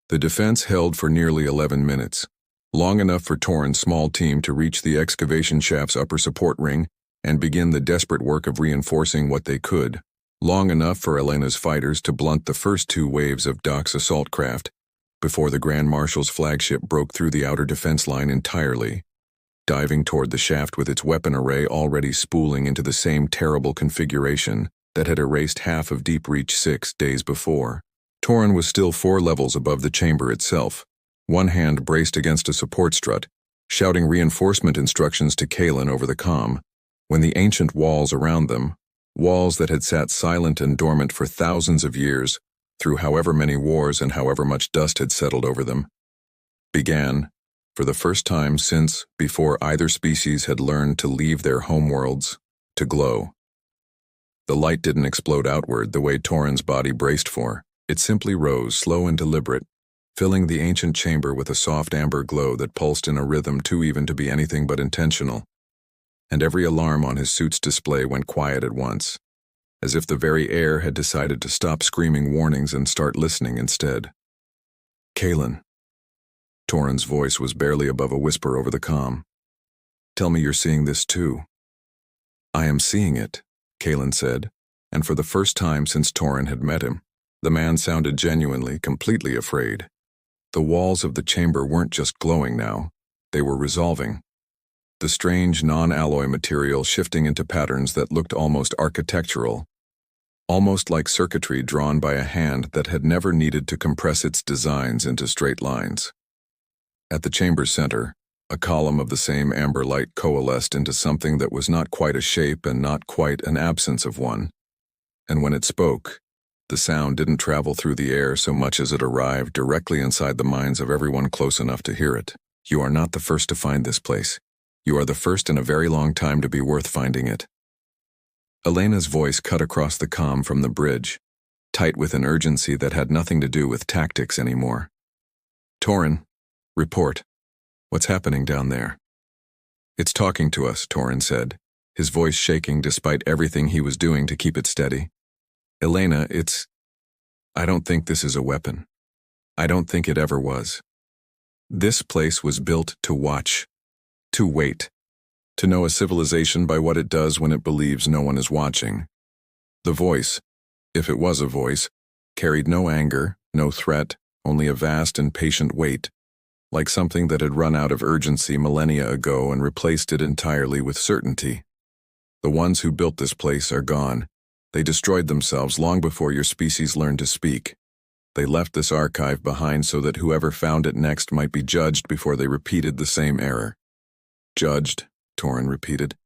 The defense held for nearly 11 minutes, long enough for Torin's small team to reach the excavation shaft's upper support ring and begin the desperate work of reinforcing what they could, long enough for Elena's fighters to blunt the first two waves of Doc's assault craft before the Grand Marshal's flagship broke through the outer defense line entirely, diving toward the shaft with its weapon array already spooling into the same terrible configuration that had erased half of Deep Reach 6 days before. Torin was still 4 levels above the chamber itself, one hand braced against a support strut, shouting reinforcement instructions to Kalen over the comm, when the ancient walls around them, walls that had sat silent and dormant for thousands of years, through however many wars and however much dust had settled over them, began, for the first time since before either species had learned to leave their homeworlds, to glow. The light didn't explode outward the way Torin's body braced for. It simply rose, slow and deliberate, filling the ancient chamber with a soft amber glow that pulsed in a rhythm too even to be anything but intentional. And every alarm on his suit's display went quiet at once, as if the very air had decided to stop screaming warnings and start listening instead. "Kalen." Torin's voice was barely above a whisper over the comm. "Tell me you're seeing this too." "I am seeing it," Kalen said, and for the first time since Torin had met him, the man sounded genuinely, completely afraid. The walls of the chamber weren't just glowing now, they were resolving. The strange non-alloy material shifting into patterns that looked almost architectural, almost like circuitry drawn by a hand that had never needed to compress its designs into straight lines. At the chamber's center, a column of the same amber light coalesced into something that was not quite a shape and not quite an absence of one. And when it spoke, the sound didn't travel through the air so much as it arrived directly inside the minds of everyone close enough to hear it. "You are not the first to find this place. You are the first in a very long time to be worth finding it." Elena's voice cut across the comm from the bridge, tight with an urgency that had nothing to do with tactics anymore. "Torin, report. What's happening down there?" "It's talking to us," Torin said, his voice shaking despite everything he was doing to keep it steady. "Elena, I don't think this is a weapon. I don't think it ever was. This place was built to watch, to wait, to know a civilization by what it does when it believes no one is watching." The voice, if it was a voice, carried no anger, no threat, only a vast and patient wait, like something that had run out of urgency millennia ago and replaced it entirely with certainty. "The ones who built this place are gone. They destroyed themselves long before your species learned to speak. They left this archive behind so that whoever found it next might be judged before they repeated the same error." "Judged," Torin repeated.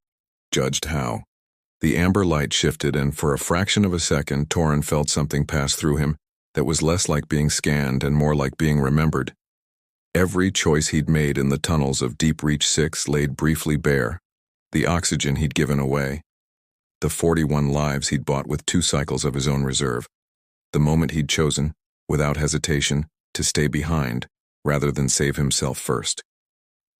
"Judged how?" The amber light shifted, and for a fraction of a second Torin felt something pass through him that was less like being scanned and more like being remembered. Every choice he'd made in the tunnels of Deep Reach 6 laid briefly bare. The oxygen he'd given away. The 41 lives he'd bought with 2 cycles of his own reserve. The moment he'd chosen, without hesitation, to stay behind, rather than save himself first.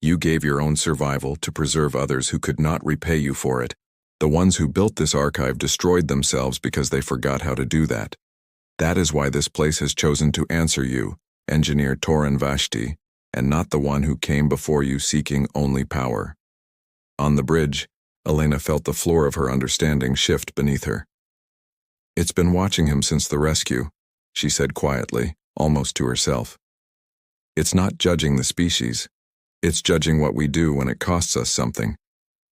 You gave your own survival to preserve others who could not repay you for it. The ones who built this archive destroyed themselves because they forgot how to do that. That is why this place has chosen to answer you, Engineer Torin Vashti, and not the one who came before you seeking only power." On the bridge, Elena felt the floor of her understanding shift beneath her. "It's been watching him since the rescue," she said quietly, almost to herself. "It's not judging the species. It's judging what we do when it costs us something."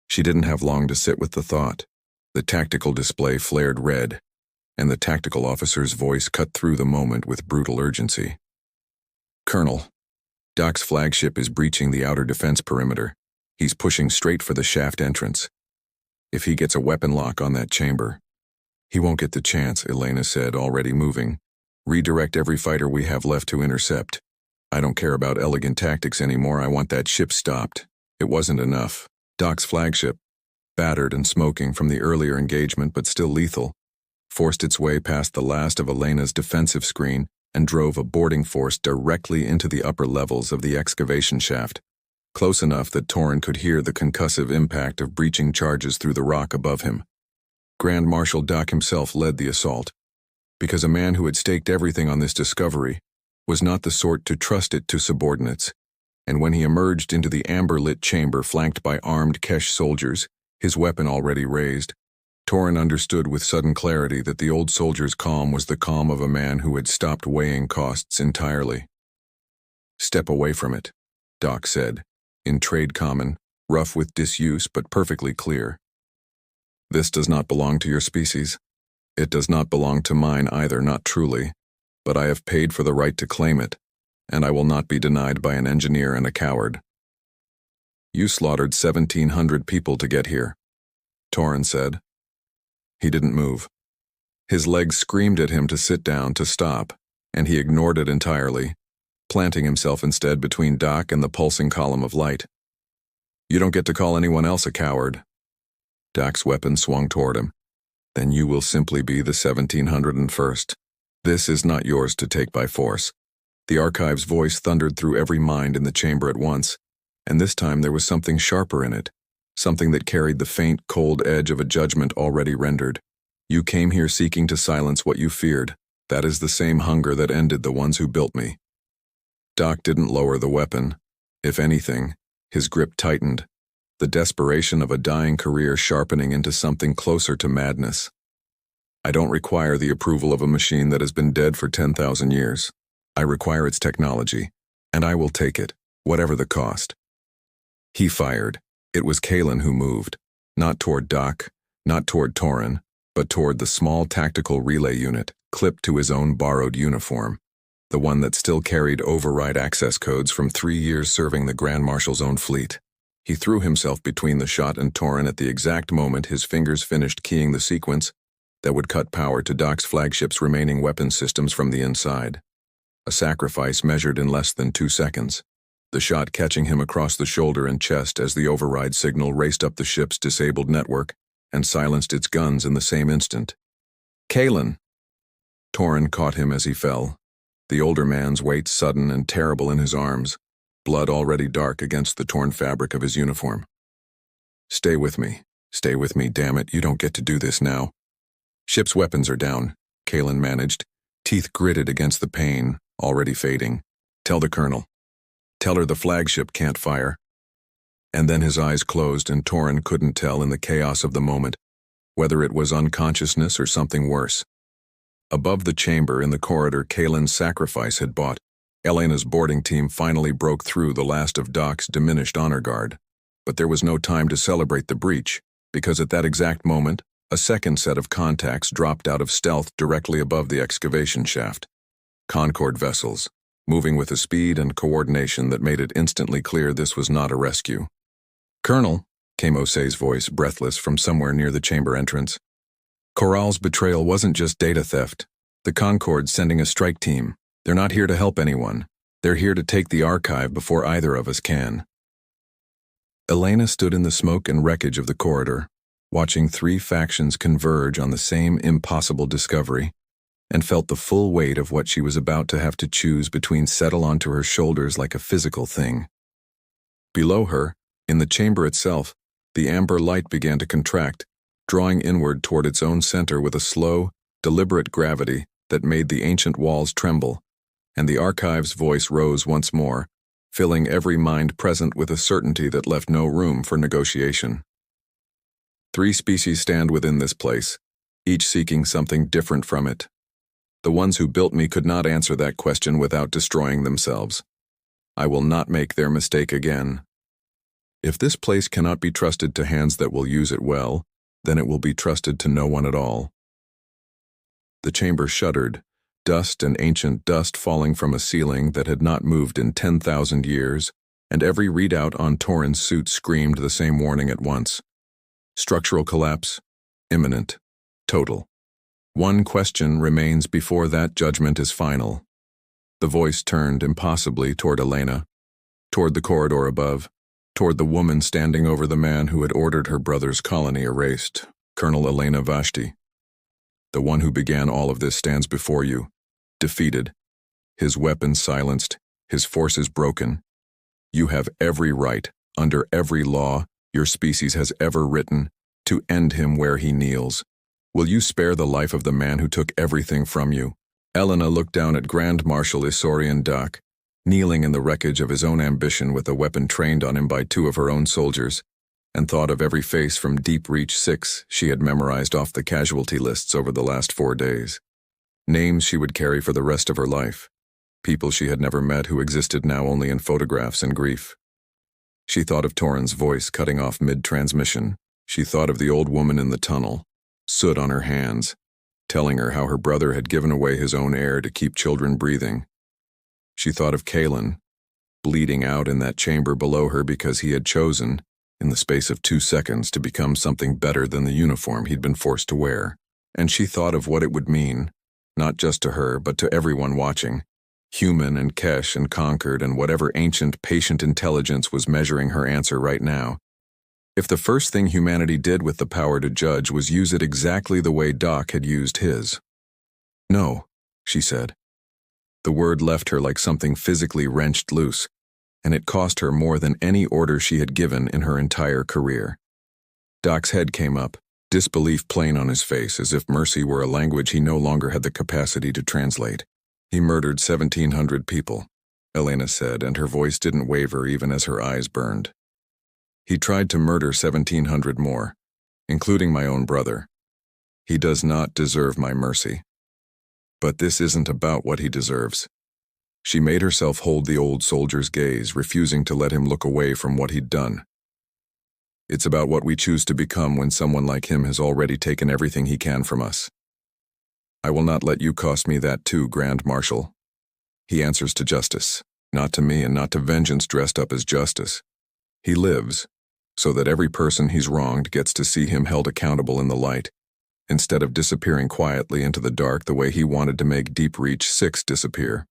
She didn't have long to sit with the thought. The tactical display flared red, and the tactical officer's voice cut through the moment with brutal urgency. "Colonel, Doc's flagship is breaching the outer defense perimeter. He's pushing straight for the shaft entrance. If he gets a weapon lock on that chamber..." "He won't get the chance," Elena said, already moving. "Redirect every fighter we have left to intercept. I don't care about elegant tactics anymore. I want that ship stopped." It wasn't enough. Doc's flagship, battered and smoking from the earlier engagement but still lethal, forced its way past the last of Elena's defensive screen and drove a boarding force directly into the upper levels of the excavation shaft. close enough that Torin could hear the concussive impact of breaching charges through the rock above him. Grand Marshal Doc himself led the assault, because a man who had staked everything on this discovery was not the sort to trust it to subordinates, and when he emerged into the amber-lit chamber flanked by armed Kesh soldiers, his weapon already raised, Torin understood with sudden clarity that the old soldier's calm was the calm of a man who had stopped weighing costs entirely. "Step away from it," Doc said, in trade common, rough with disuse but perfectly clear. "This does not belong to your species. It does not belong to mine either, not truly, but I have paid for the right to claim it, and I will not be denied by an engineer and a coward." "You slaughtered 1,700 people to get here," Torin said. He didn't move. His legs screamed at him to sit down, to stop, and he ignored it entirely, planting himself instead between Doc and the pulsing column of light. "You don't get to call anyone else a coward." Doc's weapon swung toward him. "Then you will simply be the 1,701st. This is not yours to take by force." The archive's voice thundered through every mind in the chamber at once, and this time there was something sharper in it, something that carried the faint, cold edge of a judgment already rendered. "You came here seeking to silence what you feared. That is the same hunger that ended the ones who built me." Doc didn't lower the weapon. If anything, his grip tightened, the desperation of a dying career sharpening into something closer to madness. "I don't require the approval of a machine that has been dead for 10,000 years. I require its technology, and I will take it, whatever the cost." He fired. It was Kalen who moved, not toward Doc, not toward Torin, but toward the small tactical relay unit, clipped to his own borrowed uniform, the one that still carried override access codes from 3 years serving the Grand Marshal's own fleet. He threw himself between the shot and Torin at the exact moment his fingers finished keying the sequence that would cut power to Doc's flagship's remaining weapon systems from the inside. A sacrifice measured in less than 2 seconds, the shot catching him across the shoulder and chest as the override signal raced up the ship's disabled network and silenced its guns in the same instant. "Kalen!" Torin caught him as he fell, the older man's weight sudden and terrible in his arms, blood already dark against the torn fabric of his uniform. Stay with me, damn it, you don't get to do this now." "Ship's weapons are down," Kalen managed, teeth gritted against the pain, already fading. "Tell the colonel. Tell her the flagship can't fire." And then his eyes closed and Torin couldn't tell in the chaos of the moment whether it was unconsciousness or something worse. Above the chamber in the corridor Kalen's sacrifice had bought, Elena's boarding team finally broke through the last of Doc's diminished honor guard. But there was no time to celebrate the breach, because at that exact moment, a second set of contacts dropped out of stealth directly above the excavation shaft. Concord vessels, moving with a speed and coordination that made it instantly clear this was not a rescue. "Colonel," came Osei's voice, breathless, from somewhere near the chamber entrance. "Corral's betrayal wasn't just data theft. The Concord's sending a strike team. They're not here to help anyone. They're here to take the archive before either of us can." Elena stood in the smoke and wreckage of the corridor, watching 3 factions converge on the same impossible discovery, and felt the full weight of what she was about to have to choose between settle onto her shoulders like a physical thing. Below her, in the chamber itself, the amber light began to contract, drawing inward toward its own center with a slow, deliberate gravity that made the ancient walls tremble, and the archive's voice rose once more, filling every mind present with a certainty that left no room for negotiation. 3 species stand within this place, each seeking something different from it. The ones who built me could not answer that question without destroying themselves. I will not make their mistake again. If this place cannot be trusted to hands that will use it well, then it will be trusted to no one at all. The chamber shuddered, dust and ancient dust falling from a ceiling that had not moved in 10,000 years, and every readout on Torin's suit screamed the same warning at once. Structural collapse, imminent, total. One question remains before that judgment is final. The voice turned impossibly toward Elena, toward the corridor above, toward the woman standing over the man who had ordered her brother's colony erased, Colonel Elena Vashti. The one who began all of this stands before you, defeated, his weapons silenced, his forces broken. You have every right, under every law your species has ever written, to end him where he kneels. Will you spare the life of the man who took everything from you?" Elena looked down at Grand Marshal Isaurian Dak, kneeling in the wreckage of his own ambition with a weapon trained on him by two of her own soldiers, and thought of every face from Deep Reach 6 she had memorized off the casualty lists over the last 4 days. Names she would carry for the rest of her life. People she had never met who existed now only in photographs and grief. She thought of Torin's voice cutting off mid-transmission. She thought of the old woman in the tunnel, soot on her hands, telling her how her brother had given away his own air to keep children breathing. She thought of Kalen, bleeding out in that chamber below her because he had chosen, in the space of 2 seconds, to become something better than the uniform he'd been forced to wear. And she thought of what it would mean, not just to her, but to everyone watching, human and Kesh and Concord and whatever ancient, patient intelligence was measuring her answer right now. If the first thing humanity did with the power to judge was use it exactly the way Doc had used his. "No," she said. The word left her like something physically wrenched loose, and it cost her more than any order she had given in her entire career. Doc's head came up, disbelief plain on his face, as if mercy were a language he no longer had the capacity to translate. "He murdered 1,700 people," Elena said, and her voice didn't waver even as her eyes burned. "He tried to murder 1,700 more, including my own brother. He does not deserve my mercy. But this isn't about what he deserves." She made herself hold the old soldier's gaze, refusing to let him look away from what he'd done. "It's about what we choose to become when someone like him has already taken everything he can from us. I will not let you cost me that too, Grand Marshal. He answers to justice, not to me and not to vengeance dressed up as justice. He lives, so that every person he's wronged gets to see him held accountable in the light, instead of disappearing quietly into the dark the way he wanted to make Deep Reach 6 disappear."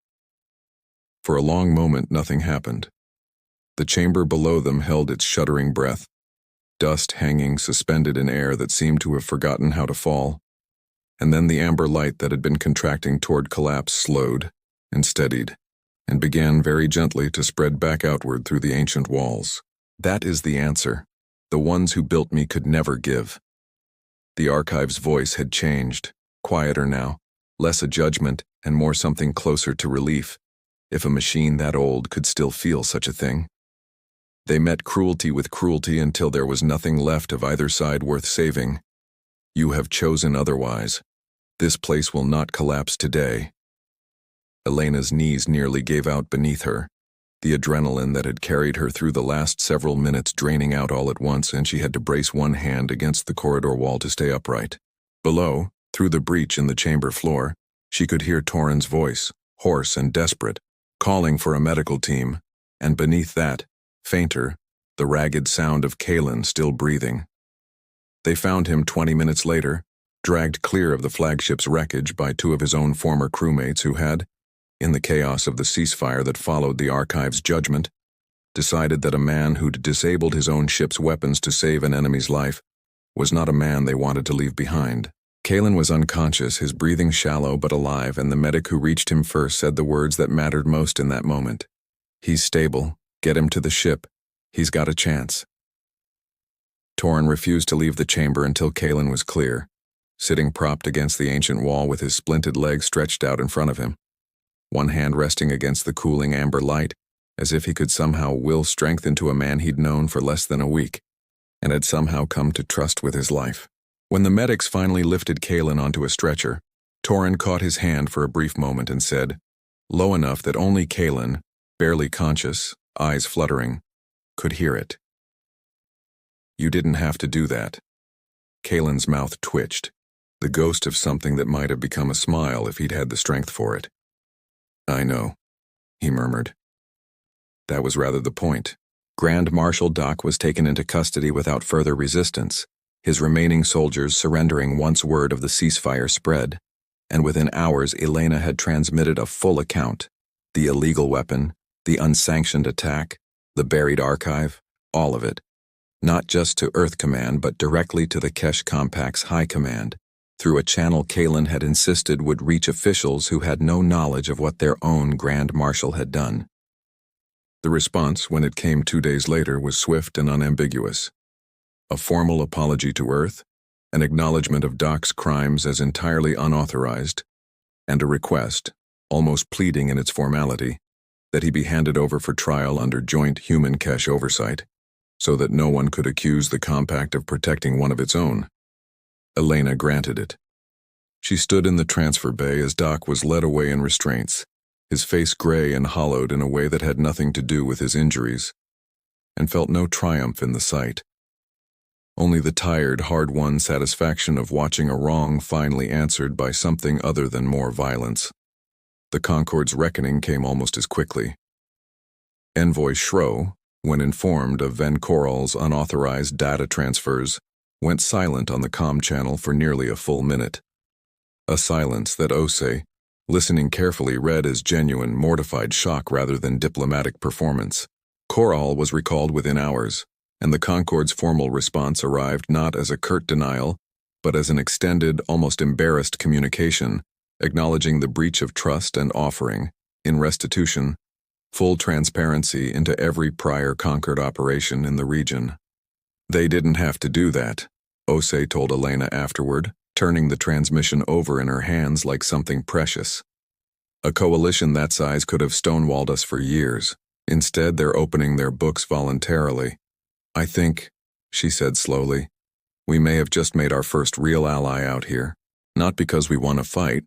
For a long moment nothing happened. The chamber below them held its shuddering breath, dust hanging suspended in air that seemed to have forgotten how to fall. And then the amber light that had been contracting toward collapse slowed and steadied, and began very gently to spread back outward through the ancient walls. "That is the answer the ones who built me could never give." The archive's voice had changed, quieter now, less a judgment and more something closer to relief, if a machine that old could still feel such a thing. They met cruelty with cruelty until there was nothing left of either side worth saving. You have chosen otherwise. This place will not collapse today. Elena's knees nearly gave out beneath her, the adrenaline that had carried her through the last several minutes draining out all at once, and she had to brace one hand against the corridor wall to stay upright. Below, through the breach in the chamber floor, she could hear Torin's voice, hoarse and desperate, calling for a medical team, and beneath that, fainter, the ragged sound of Kalen still breathing. They found him 20 minutes later, dragged clear of the flagship's wreckage by two of his own former crewmates who had, in the chaos of the ceasefire that followed the Archive's judgment, decided that a man who'd disabled his own ship's weapons to save an enemy's life was not a man they wanted to leave behind. Kalen was unconscious, his breathing shallow but alive, and the medic who reached him first said the words that mattered most in that moment. "He's stable. Get him to the ship. He's got a chance." Torin refused to leave the chamber until Kalen was clear, sitting propped against the ancient wall with his splinted legs stretched out in front of him, one hand resting against the cooling amber light, as if he could somehow will strength into a man he'd known for less than a week, and had somehow come to trust with his life. When the medics finally lifted Kalen onto a stretcher, Torin caught his hand for a brief moment and said, low enough that only Kalen, barely conscious, eyes fluttering, could hear it. "You didn't have to do that." Kalen's mouth twitched, the ghost of something that might have become a smile if he'd had the strength for it. "I know," he murmured. That was rather the point. Grand Marshal Doc was taken into custody without further resistance, his remaining soldiers surrendering once word of the ceasefire spread, and within hours Elena had transmitted a full account: the illegal weapon, the unsanctioned attack, the buried archive, all of it. Not just to Earth Command, but directly to the Kesh Compact's High Command, through a channel Kalen had insisted would reach officials who had no knowledge of what their own Grand Marshal had done. The response, when it came 2 days later, was swift and unambiguous. A formal apology to Earth, an acknowledgement of Doc's crimes as entirely unauthorized, and a request, almost pleading in its formality, that he be handed over for trial under joint human-Kesh oversight, so that no one could accuse the compact of protecting one of its own. Elena granted it. She stood in the transfer bay as Doc was led away in restraints, his face gray and hollowed in a way that had nothing to do with his injuries, and felt no triumph in the sight. Only the tired, hard-won satisfaction of watching a wrong finally answered by something other than more violence. The Concorde's reckoning came almost as quickly. Envoy Shro, when informed of Van Koral's unauthorized data transfers, went silent on the comm channel for nearly a full minute. A silence that Ose, listening carefully, read as genuine, mortified shock rather than diplomatic performance. Koral was recalled within hours, and the Concorde's formal response arrived not as a curt denial, but as an extended, almost embarrassed communication, acknowledging the breach of trust and offering, in restitution, full transparency into every prior Concord operation in the region. They didn't have to do that, Ose told Elena afterward, turning the transmission over in her hands like something precious. A coalition that size could have stonewalled us for years. Instead, they're opening their books voluntarily. I think, she said slowly, we may have just made our first real ally out here, not because we won a fight,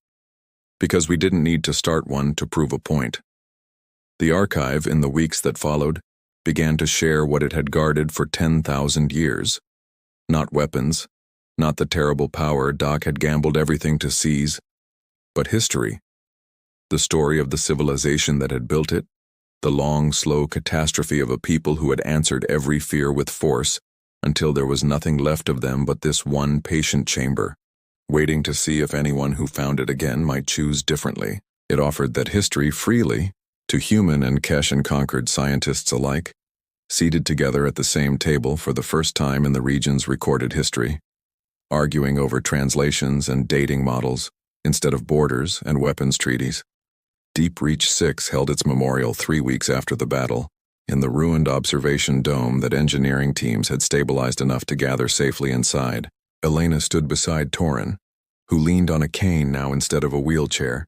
because we didn't need to start one to prove a point. The archive, in the weeks that followed, began to share what it had guarded for 10,000 years. Not weapons, not the terrible power Doc had gambled everything to seize, but history. The story of the civilization that had built it, the long, slow catastrophe of a people who had answered every fear with force until there was nothing left of them but this one patient chamber, waiting to see if anyone who found it again might choose differently. It offered that history freely, to human and Kesh and Concord scientists alike, seated together at the same table for the first time in the region's recorded history, arguing over translations and dating models instead of borders and weapons treaties. Deep Reach 6 held its memorial 3 weeks after the battle, in the ruined observation dome that engineering teams had stabilized enough to gather safely inside. Elena stood beside Torin, who leaned on a cane now instead of a wheelchair,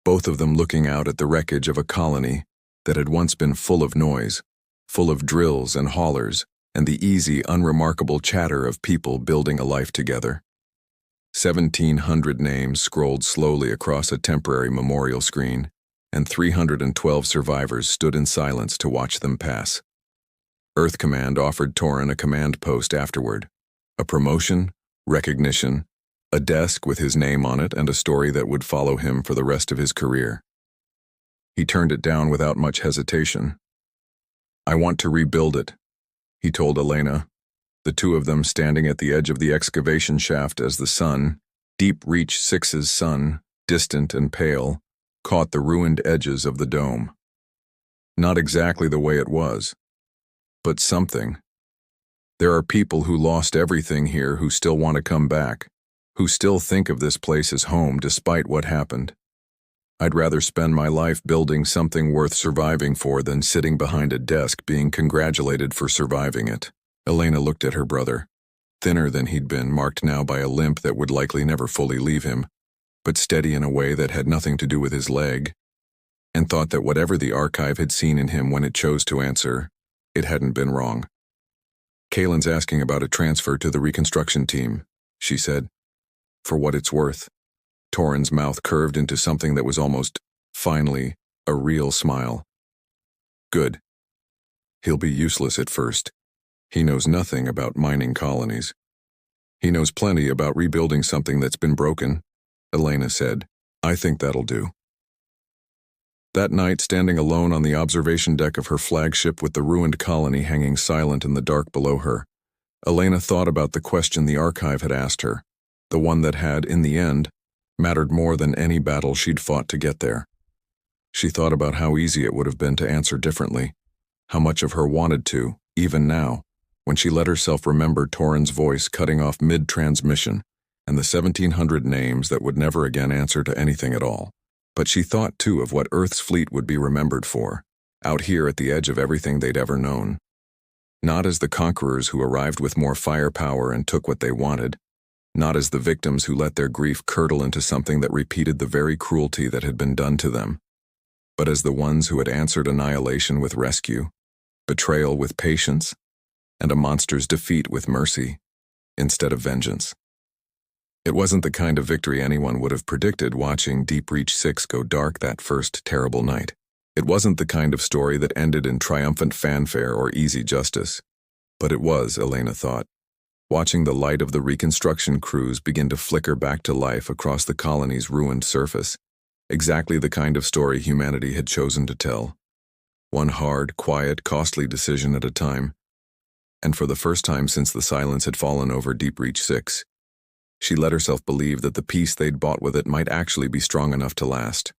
both of them looking out at the wreckage of a colony that had once been full of noise, full of drills and haulers, and the easy, unremarkable chatter of people building a life together. 1,700 names scrolled slowly across a temporary memorial screen, and 312 survivors stood in silence to watch them pass. Earth Command offered Torin a command post afterward, a promotion, recognition, a desk with his name on it and a story that would follow him for the rest of his career. He turned it down without much hesitation. I want to rebuild it, he told Elena, the two of them standing at the edge of the excavation shaft as the sun, Deep Reach 6's sun, distant and pale, caught the ruined edges of the dome. Not exactly the way it was, but something. There are people who lost everything here who still want to come back, who still think of this place as home despite what happened. I'd rather spend my life building something worth surviving for than sitting behind a desk being congratulated for surviving it. Elena looked at her brother, thinner than he'd been, marked now by a limp that would likely never fully leave him, but steady in a way that had nothing to do with his leg, and thought that whatever the archive had seen in him when it chose to answer, it hadn't been wrong. Kalen's asking about a transfer to the reconstruction team, she said. For what it's worth. Torin's mouth curved into something that was almost, finally, a real smile. Good. He'll be useless at first. He knows nothing about mining colonies. He knows plenty about rebuilding something that's been broken, Elena said. I think that'll do. That night, standing alone on the observation deck of her flagship with the ruined colony hanging silent in the dark below her, Elena thought about the question the archive had asked her, the one that had, in the end, mattered more than any battle she'd fought to get there. She thought about how easy it would have been to answer differently, how much of her wanted to, even now, when she let herself remember Torin's voice cutting off mid-transmission and the 1,700 names that would never again answer to anything at all. But she thought, too, of what Earth's fleet would be remembered for, out here at the edge of everything they'd ever known. Not as the conquerors who arrived with more firepower and took what they wanted, not as the victims who let their grief curdle into something that repeated the very cruelty that had been done to them, but as the ones who had answered annihilation with rescue, betrayal with patience, and a monster's defeat with mercy, instead of vengeance. It wasn't the kind of victory anyone would have predicted watching Deep Reach 6 go dark that first terrible night. It wasn't the kind of story that ended in triumphant fanfare or easy justice. But it was, Elena thought, watching the light of the reconstruction crews begin to flicker back to life across the colony's ruined surface, exactly the kind of story humanity had chosen to tell. One hard, quiet, costly decision at a time. And for the first time since the silence had fallen over Deep Reach 6, she let herself believe that the peace they'd bought with it might actually be strong enough to last.